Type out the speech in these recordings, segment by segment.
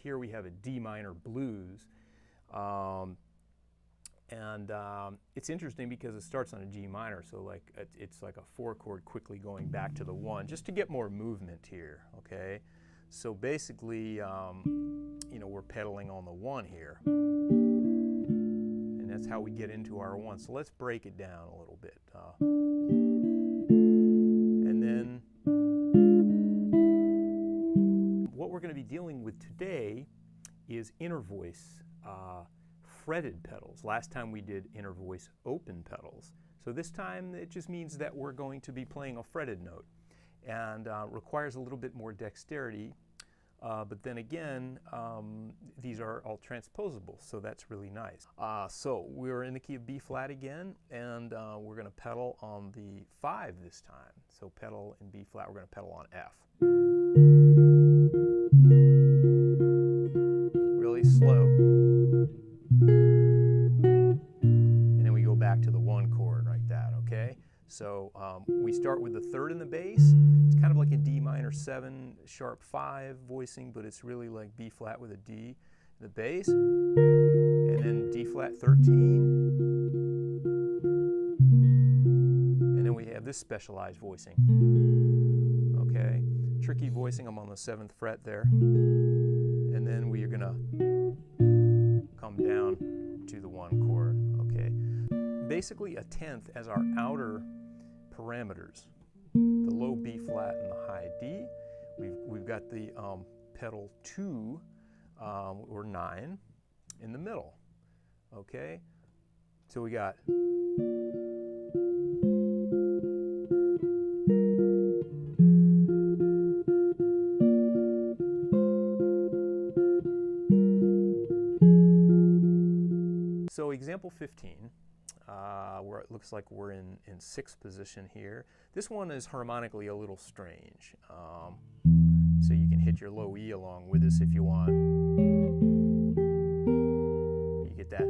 Here we have a D minor blues, it's interesting because it starts on a G minor, so like it's like a 4-chord quickly going back to the 1, just to get more movement here, okay? So basically, you know, we're pedaling on the 1 here, and that's how we get into our 1. So let's break it down a little bit. And then what we're going to be dealing with today is inner voice fretted pedals. Last time we did inner voice open pedals. So this time it just means that we're going to be playing a fretted note, and requires a little bit more dexterity, but then again, these are all transposable, so that's really nice. So we're in the key of B flat again, and we're going to pedal on the 5 this time. So pedal in B flat, we're going to pedal on F. Really slow. And then we go back to the 1 chord like that, okay? So we start with the 3rd in the bass. It's kind of like a D minor 7 sharp 5 voicing, but it's really like B flat with a D in the bass. And then D flat 13. And then we have this specialized voicing. Okay? Tricky voicing, I'm on the 7th fret there. And then we are going to come down to the 1 chord, okay? Basically a 10th as our outer parameters. The low B flat and the high D. We've got the pedal 2 or 9 in the middle, okay? So we got so example 15, where it looks like we're in 6th position here. This one is harmonically a little strange. So you can hit your low E along with this if you want. You get that.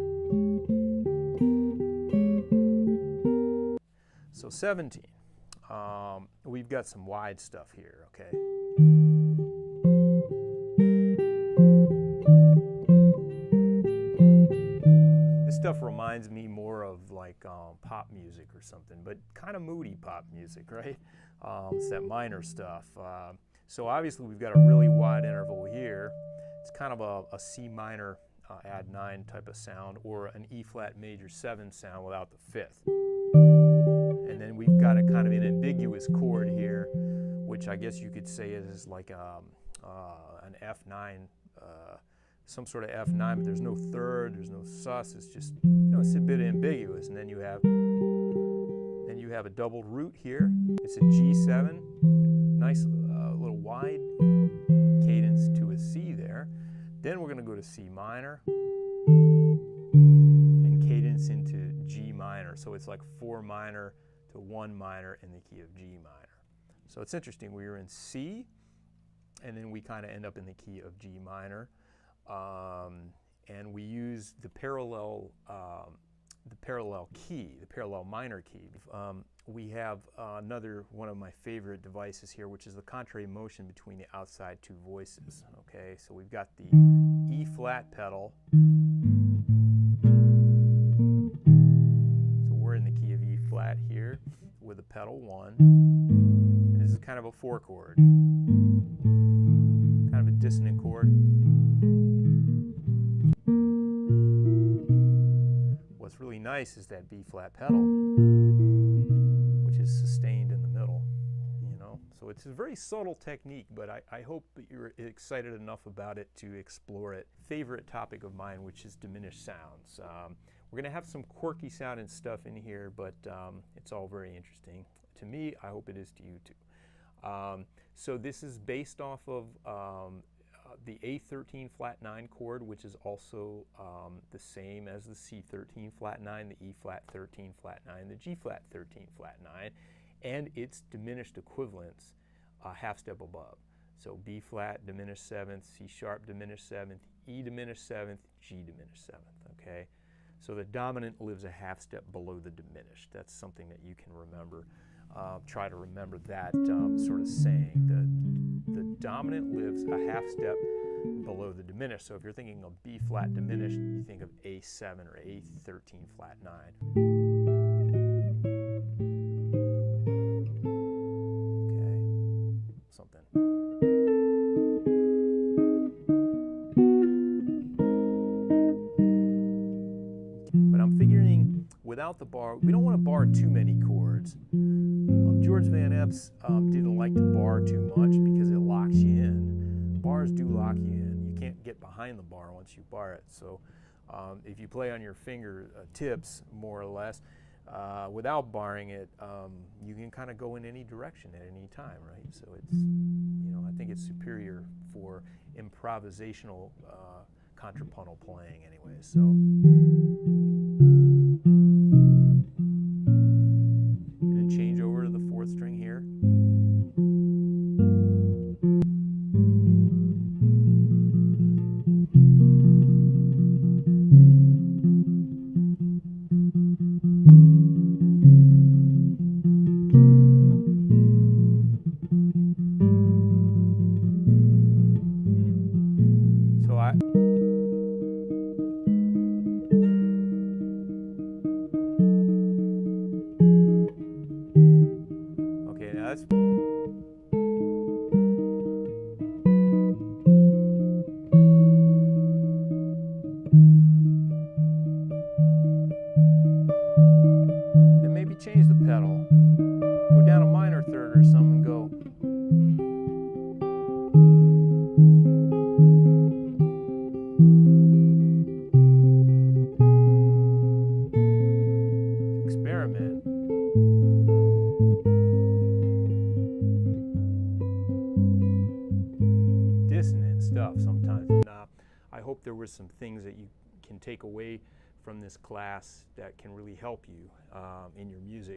So 17, we've got some wide stuff here, okay? Stuff reminds me more of like pop music or something, but kind of moody pop music, right? It's that minor stuff. So obviously we've got a really wide interval here. It's kind of a C minor add 9 type of sound, or an E flat major 7 sound without the 5th. And then we've got a kind of an ambiguous chord here, which I guess you could say is like an F9, some sort of F9, but there's no 3rd, there's no sus, it's just, you know, it's a bit ambiguous. And then you have a doubled root here. It's a G7, nice little wide cadence to a C there. Then we're going to go to C minor and cadence into G minor. So it's like 4 minor to 1 minor in the key of G minor. So it's interesting, we were in C, and then we kind of end up in the key of G minor. And we use the parallel key, the parallel minor key. We have another one of my favorite devices here, which is the contrary motion between the outside 2 voices. Okay, so we've got the E flat pedal. So we're in the key of E flat here with the pedal 1. And this is kind of a 4 chord, kind of a dissonant chord. What's really nice is that B flat pedal, which is sustained in the middle, you know. So it's a very subtle technique, but I hope that you're excited enough about it to explore it. Favorite topic of mine, which is diminished sounds. We're going to have some quirky sounding stuff in here, but it's all very interesting to me. I hope it is to you too. So this is based off of the A13 flat 9 chord, which is also the same as the C13 flat 9, the E flat 13 flat 9, the G flat 13 flat 9, and its diminished equivalents a half step above. So B flat diminished 7th, C sharp diminished 7th, E diminished 7th, G diminished 7th, okay? So the dominant lives a half step below the diminished. That's something that you can remember. Try to remember that sort of saying. The dominant lives a half step below the diminished. So if you're thinking of B flat diminished, you think of A7 or A13 flat 9. Okay, something. But I'm figuring without the bar, we don't want to bar too many chords. George Van Eps didn't like to bar too much because it locks you in. Bars do lock you in. You can't get behind the bar once you bar it. So if you play on your finger tips, more or less, without barring it, you can kind of go in any direction at any time, right? So it's, I think it's superior for improvisational contrapuntal playing anyway. So. And then change over to the 4th string here. Okay, now that's then maybe change the pedal. Go down a minor third or something and go. Experiment. Dissonant stuff sometimes. And, I hope there were some things that you can take away from this class that can really help you in your music.